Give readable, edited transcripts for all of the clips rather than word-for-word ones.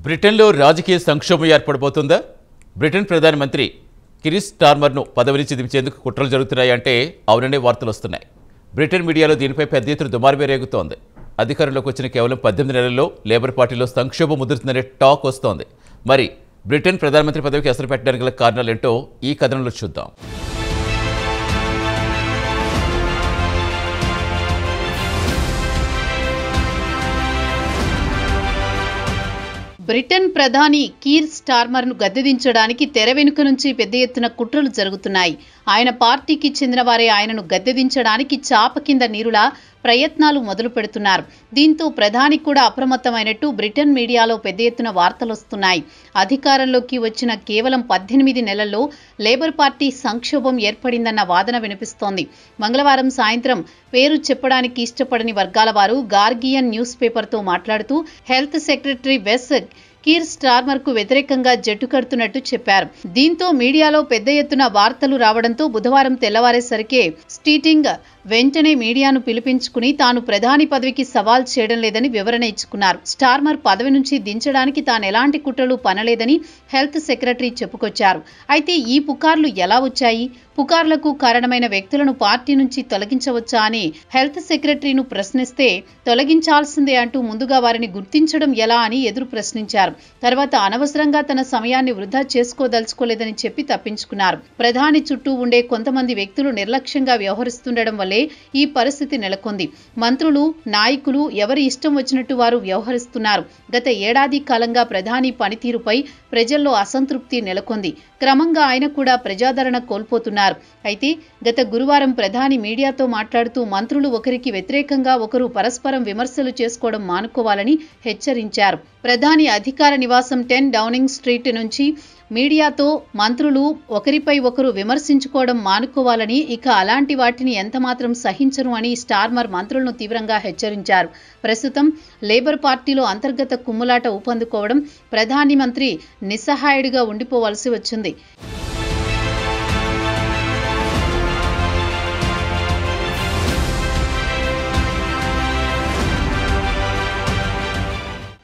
బ్రిటన్లో రాజకీయ సంక్షోభం ఏర్పడబోతుందా? బ్రిటన్ ప్రధానమంత్రి కిర్ స్టార్మర్ను పదవి నుంచి దించేందుకు కుట్రలు జరుగుతున్నాయంటే అవుననే వార్తలు వస్తున్నాయి. బ్రిటన్ మీడియాలో దీనిపై పెద్ద ఎత్తున దుమారం రేగుతోంది. అధికారంలోకి వచ్చిన కేవలం 18 నెలల్లో లేబర్ పార్టీలో సంక్షోభం ముదురుతుందనే టాక్ వస్తోంది. మరి బ్రిటన్ ప్రధానమంత్రి పదవికి అసలు పెట్టడానికి గల కారణాలేంటో ఈ కథనంలో చూద్దాం. బ్రిటన్ ప్రధాని కీర్ స్టార్మర్ను గద్దెదించడానికి తెర వెనుక నుంచి పెద్ద ఎత్తున కుట్రలు జరుగుతున్నాయి. ఆయన పార్టీకి చెందిన వారే ఆయనను గద్దెదించడానికి చాప కింద నీరులా ప్రయత్నాలు మొదలు పెడుతున్నారు. దీంతో ప్రధాని కూడా అప్రమత్తమైనట్టు బ్రిటన్ మీడియాలో పెద్ద ఎత్తున వార్తలు వస్తున్నాయి. అధికారంలోకి వచ్చిన కేవలం 18 నెలల్లో లేబర్ పార్టీ సంక్షోభం ఏర్పడిందన్న వాదన వినిపిస్తోంది. మంగళవారం సాయంత్రం పేరు చెప్పడానికి ఇష్టపడని వర్గాల వారు గార్డియన్ న్యూస్ పేపర్తో మాట్లాడుతూ హెల్త్ సెక్రటరీ వెస్ కీర్ స్టార్మర్ కు వ్యతిరేకంగా జట్టు కడుతున్నట్టు చెప్పారు. దీంతో మీడియాలో పెద్ద ఎత్తున వార్తలు రావడంతో బుధవారం తెల్లవారేసరికే స్టీటింగ్ వెంటనే మీడియాను పిలిపించుకుని తాను ప్రధాని పదవికి సవాల్ చేయడం లేదని వివరణ ఇచ్చుకున్నారు. స్టార్మర్ పదవి నుంచి దించడానికి తాను ఎలాంటి కుట్రలు పనలేదని హెల్త్ సెక్రటరీ చెప్పుకొచ్చారు. అయితే ఈ పుకార్లు ఎలా వచ్చాయి? పుకార్లకు కారణమైన వ్యక్తులను పార్టీ నుంచి తొలగించవచ్చా అని హెల్త్ సెక్రటరీను ప్రశ్నిస్తే తొలగించాల్సిందే అంటూ ముందుగా వారిని గుర్తించడం ఎలా అని ఎదురు ప్రశ్నించారు. తర్వాత అనవసరంగా తన సమయాన్ని వృధా చేసుకోదలుచుకోలేదని చెప్పి తప్పించుకున్నారు. ప్రధాని చుట్టూ ఉండే కొంతమంది వ్యక్తులు నిర్లక్ష్యంగా వ్యవహరిస్తుండడం వల్లే ఈ పరిస్థితి నెలకొంది. మంత్రులు, నాయకులు ఎవరి ఇష్టం వచ్చినట్టు వారు వ్యవహరిస్తున్నారు. గత ఏడాది కాలంగా ప్రధాని పనితీరుపై ప్రజల్లో అసంతృప్తి నెలకొంది. క్రమంగా ఆయన కూడా ప్రజాదరణ కోల్పోతున్నారు. అయితే గత గురువారం ప్రధాని మీడియాతో మాట్లాడుతూ మంత్రులు ఒకరికి వ్యతిరేకంగా ఒకరు పరస్పరం విమర్శలు చేసుకోవడం మానుకోవాలని హెచ్చరించారు. ప్రధాని అధికార నివాసం 10 డౌనింగ్ స్ట్రీట్ నుంచి మీడియాతో మంత్రులు ఒకరిపై ఒకరు విమర్శించుకోవడం మానుకోవాలని, ఇక అలాంటి వాటిని ఎంతమాత్రం సహించరు అని స్టార్మర్ మంత్రులను తీవ్రంగా హెచ్చరించారు. ప్రస్తుతం లేబర్ పార్టీలో అంతర్గత కుమ్ములాట ఊపందుకోవడం ప్రధాని మంత్రి నిస్సహాయుడిగా ఉండిపోవలసి వచ్చింది.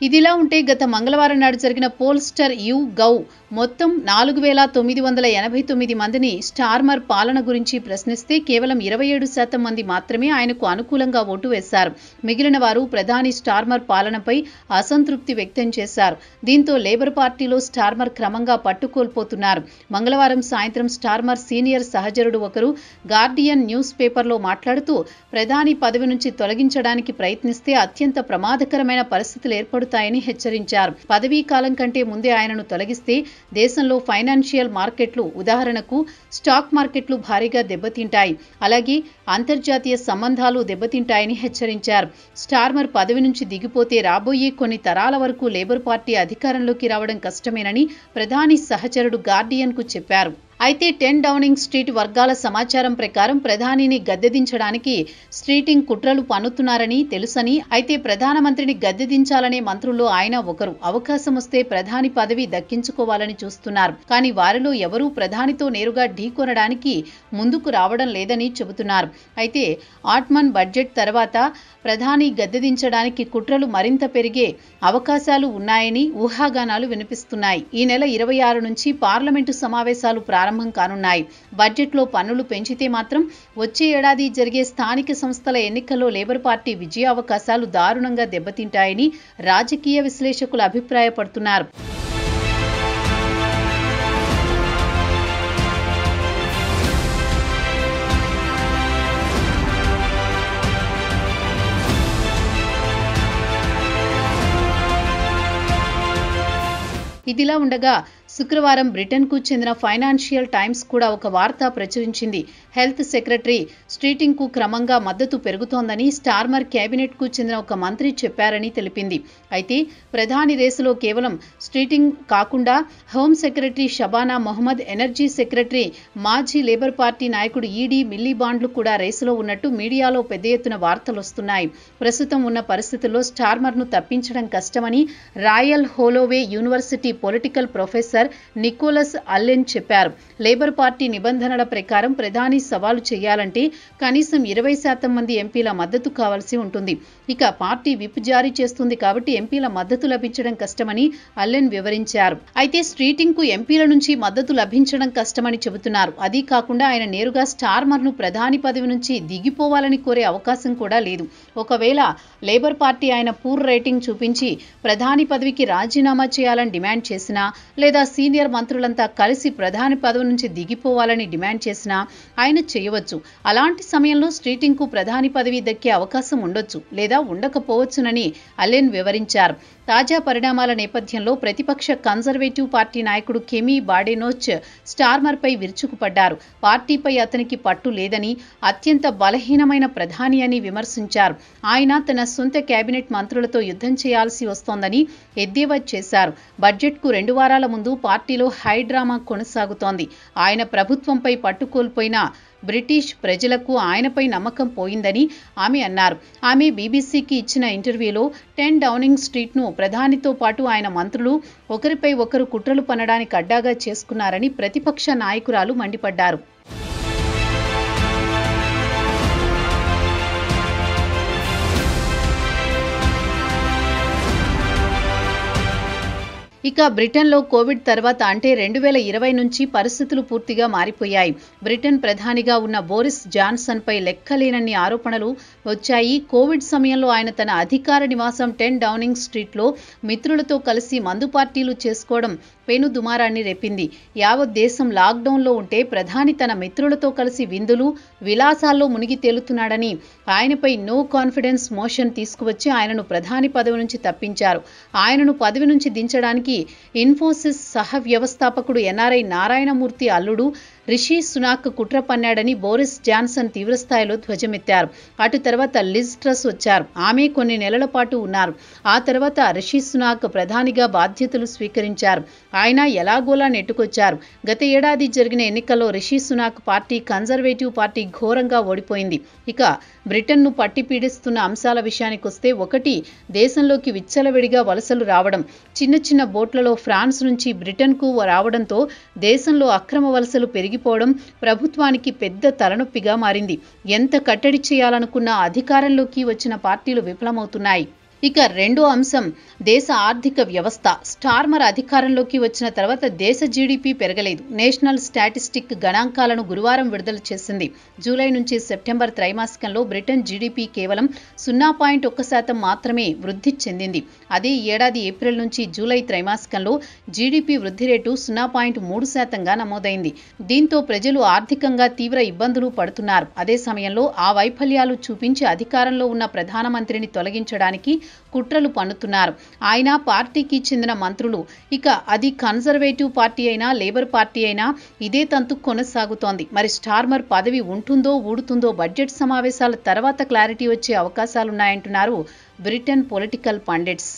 ఇదిలా ఉంటే గత మంగళవారం నాడు జరిగిన పోల్స్టర్ YouGov మొత్తం 4,989 మందిని స్టార్మర్ పాలన గురించి ప్రశ్నిస్తే కేవలం 27% మంది మాత్రమే ఆయనకు అనుకూలంగా ఓటు వేశారు. మిగిలిన వారు ప్రధాని స్టార్మర్ పాలనపై అసంతృప్తి వ్యక్తం చేశారు. దీంతో లేబర్ పార్టీలో స్టార్మర్ క్రమంగా పట్టుకోల్పోతున్నారు. మంగళవారం సాయంత్రం స్టార్మర్ సీనియర్ సహచరుడు ఒకరు గార్డియన్ న్యూస్ పేపర్లో మాట్లాడుతూ ప్రధాని పదవి నుంచి తొలగించడానికి ప్రయత్నిస్తే అత్యంత ప్రమాదకరమైన పరిస్థితులు ఏర్పడుతాయని హెచ్చరించారు. పదవీ కాలం కంటే ముందే ఆయనను తొలగిస్తే దేశంలో ఫైనాన్షియల్ మార్కెట్లు, ఉదాహరణకు స్టాక్ మార్కెట్లు భారీగా దెబ్బతింటాయి. అలాగే అంతర్జాతీయ సంబంధాలు దెబ్బతింటాయని హెచ్చరించారు. స్టార్మర్ పదవి నుంచి దిగిపోతే రాబోయే కొన్ని తరాల వరకు లేబర్ పార్టీ అధికారంలోకి రావడం కష్టమేనని ప్రధాని సహచరుడు గార్డియన్కు చెప్పారు. అయితే 10 డౌనింగ్ స్ట్రీట్ వర్గాల సమాచారం ప్రకారం ప్రధానిని గద్దెదించడానికి స్ట్రీటింగ్ కుట్రలు పన్నుతున్నారని తెలుసని, అయితే ప్రధానమంత్రిని గద్దెదించాలనే మంత్రుల్లో ఆయన ఒకరు. అవకాశం వస్తే ప్రధాని పదవి దక్కించుకోవాలని చూస్తున్నారు. కానీ వారిలో ఎవరూ ప్రధానితో నేరుగా ఢీకొనడానికి ముందుకు రావడం లేదని చెబుతున్నారు. అయితే ఆట్మన్ బడ్జెట్ తర్వాత ప్రధాని గద్దెదించడానికి కుట్రలు మరింత పెరిగే అవకాశాలు ఉన్నాయని ఊహాగానాలు వినిపిస్తున్నాయి. ఈ నెల 26 నుంచి పార్లమెంటు సమావేశాలు ప్రారంభం కానున్నాయి. బడ్జెట్లో పన్నులు పెంచితే మాత్రం వచ్చే ఏడాది జరిగే స్థానిక సంస్థల ఎన్నికల్లో లేబర్ పార్టీ విజయ అవకాశాలు దారుణంగా దెబ్బతింటాయని రాజకీయ విశ్లేషకులు అభిప్రాయపడుతున్నారు. ఇదిలా ఉండగా శుక్రవారం బ్రిటన్కు చెందిన ఫైనాన్షియల్ టైమ్స్ కూడా ఒక వార్త ప్రచురించింది. హెల్త్ సెక్రటరీ స్ట్రీటింగ్కు క్రమంగా మద్దతు పెరుగుతోందని స్టార్మర్ కేబినెట్కు చెందిన ఒక మంత్రి చెప్పారని తెలిపింది. అయితే ప్రధాని రేసులో కేవలం స్ట్రీటింగ్ కాకుండా home secretary Shabana Mohammad, energy secretary, మాజీ లేబర్ పార్టీ నాయకుడు ఈడీ మిల్లీబాండ్లు కూడా రేసులో ఉన్నట్టు మీడియాలో పెద్ద ఎత్తున వార్తలు వస్తున్నాయి. ప్రస్తుతం ఉన్న పరిస్థితుల్లో స్టార్మర్ను తప్పించడం కష్టమని Royal Holloway University political professor Nicholas Allen చెప్పారు. లేబర్ పార్టీ నిబంధనల ప్రకారం ప్రధాని సవాలు చేయాలంటే కనీసం 20% మంది ఎంపీల మద్దతు కావాల్సి ఉంటుంది. ఇక పార్టీ విప్ జారీ చేస్తుంది కాబట్టి ఎంపీల మద్దతు లభించడం కష్టమని అల్లెన్ వివరించారు. అయితే స్ట్రీటింగ్ కు ఎంపీల నుంచి మద్దతు లభించడం కష్టమని చెబుతున్నారు. అదీ కాకుండా ఆయన నేరుగా స్టార్మర్ను ప్రధాని పదవి నుంచి దిగిపోవాలని కోరే అవకాశం కూడా లేదు. ఒకవేళ లేబర్ పార్టీ ఆయన పూర్ రేటింగ్ చూపించి ప్రధాని పదవికి రాజీనామా చేయాలని డిమాండ్ చేసినా, లేదా సీనియర్ మంత్రులంతా కలిసి ప్రధాని పదవి నుంచి దిగిపోవాలని డిమాండ్ చేసినా ఆయన చేయవచ్చు. అలాంటి సమయంలో స్ట్రీటింగ్ కు ప్రధాని పదవి దక్కే అవకాశం ఉండొచ్చు, లేదా ఉండకపోవచ్చునని అల్లెన్ వివరించారు. తాజా పరిణామాల నేపథ్యంలో ప్రతిపక్ష కన్జర్వేటివ్ పార్టీ నాయకుడు కెమీ బాడెనోచ్ స్టార్మర్పై విరుచుకుపడ్డారు. పార్టీపై అతనికి పట్టు లేదని, అత్యంత బలహీనమైన ప్రధాని అని విమర్శించారు. ఆయన తన సొంత కేబినెట్ మంత్రులతో యుద్ధం చేయాల్సి వస్తోందని ఎద్దేవా చేశారు. బడ్జెట్కు 2 వారాల ముందు పార్టీలో హై డ్రామా కొనసాగుతోంది. ఆయన ప్రభుత్వంపై పట్టు కోల్పోయిన బ్రిటిష్ ప్రజలకు ఆయనపై నమ్మకం పోయిందని ఆమె అన్నారు. ఆమె బీబీసీకి ఇచ్చిన ఇంటర్వ్యూలో 10 డౌనింగ్ స్ట్రీట్ను ప్రధానితో పాటు ఆయన మంత్రులు ఒకరిపై ఒకరు కుట్రలు పన్నడానికి అడ్డాగా చేసుకున్నారని ప్రతిపక్ష నాయకురాలు మండిపడ్డారు. ఇక బ్రిటన్లో కోవిడ్ తర్వాత అంటే 2020 నుంచి పరిస్థితులు పూర్తిగా మారిపోయాయి. బ్రిటన్ ప్రధానిగా ఉన్న బోరిస్ జాన్సన్పై లెక్కలేనన్ని ఆరోపణలు వచ్చాయి. కోవిడ్ సమయంలో ఆయన తన అధికార నివాసం 10 డౌనింగ్ స్ట్రీట్లో మిత్రులతో కలిసి మందు పార్టీలు చేసుకోవడం పెను దుమారాన్ని రేపింది. యావత్ దేశం లాక్డౌన్లో ఉంటే ప్రధాని తన మిత్రులతో కలిసి విందులు, విలాసాల్లో మునిగి తేలుతున్నాడని ఆయనపై నో కాన్ఫిడెన్స్ మోషన్ తీసుకువచ్చి ఆయనను ప్రధాని పదవి నుంచి తప్పించారు. ఆయనను పదవి నుంచి దించడానికి ఇన్ఫోసిస్ సహ వ్యవస్థాపకుడు ఎన్ఆర్ఐ నారాయణమూర్తి అల్లుడు రిషి సునాక్ కుట్ర పన్నాడని బోరిస్ జాన్సన్ తీవ్రస్థాయిలో ధ్వజమెత్తారు. అటు తర్వాత లిజ్ ట్రస్ వచ్చారు. ఆమె కొన్ని నెలల పాటు ఉన్నారు. ఆ తర్వాత రిషి సునాక్ ప్రధానిగా బాధ్యతలు స్వీకరించారు. ఆయన ఎలాగోలా నెట్టుకొచ్చారు. గత ఏడాది జరిగిన ఎన్నికల్లో Rishi Sunak party conservative party ఘోరంగా ఓడిపోయింది. ఇక బ్రిటన్ను పట్టి పీడిస్తున్న అంశాల విషయానికొస్తే, 1 దేశంలోకి విచ్చలవిడిగా వలసలు రావడం, చిన్న చిన్న బోట్లలో ఫ్రాన్స్ నుంచి బ్రిటన్కు రావడంతో దేశంలో అక్రమ వలసలు పెరిగిపోవడం ప్రభుత్వానికి పెద్ద తలనొప్పిగా మారింది. ఎంత కట్టడి చేయాలనుకున్నా అధికారంలోకి వచ్చిన పార్టీలు విఫలమవుతున్నాయి. ఇక రెండో అంశం దేశ ఆర్థిక వ్యవస్థ. స్టార్మర్ అధికారంలోకి వచ్చిన తర్వాత దేశ జీడీపీ పెరగలేదు. నేషనల్ స్టాటిస్టిక్ గణాంకాలను గురువారం విడుదల చేసింది. జూలై నుంచి సెప్టెంబర్ త్రైమాసికంలో బ్రిటన్ జీడీపీ కేవలం 0.1% మాత్రమే వృద్ధి చెందింది. అదే ఏడాది ఏప్రిల్ నుంచి జూలై త్రైమాసికంలో జీడీపీ వృద్ధి రేటు 0.3%గా నమోదైంది. దీంతో ప్రజలు ఆర్థికంగా తీవ్ర ఇబ్బందులు పడుతున్నారు. అదే సమయంలో ఆ వైఫల్యాలు చూపించి అధికారంలో ఉన్న ప్రధానమంత్రిని తొలగించడానికి కుట్రలు పన్నుతున్నారు. ఆయన పార్టీకి చెందిన మంత్రులు. ఇక అది కన్జర్వేటివ్ పార్టీ అయినా లేబర్ పార్టీ అయినా ఇదే తంతు కొనసాగుతోంది. మరి స్టార్మర్ పదవి ఉంటుందో ఊడుతుందో బడ్జెట్ సమావేశాల తర్వాత క్లారిటీ వచ్చే అవకాశాలున్నాయంటున్నారు బ్రిటన్ పొలిటికల్ పండిట్స్.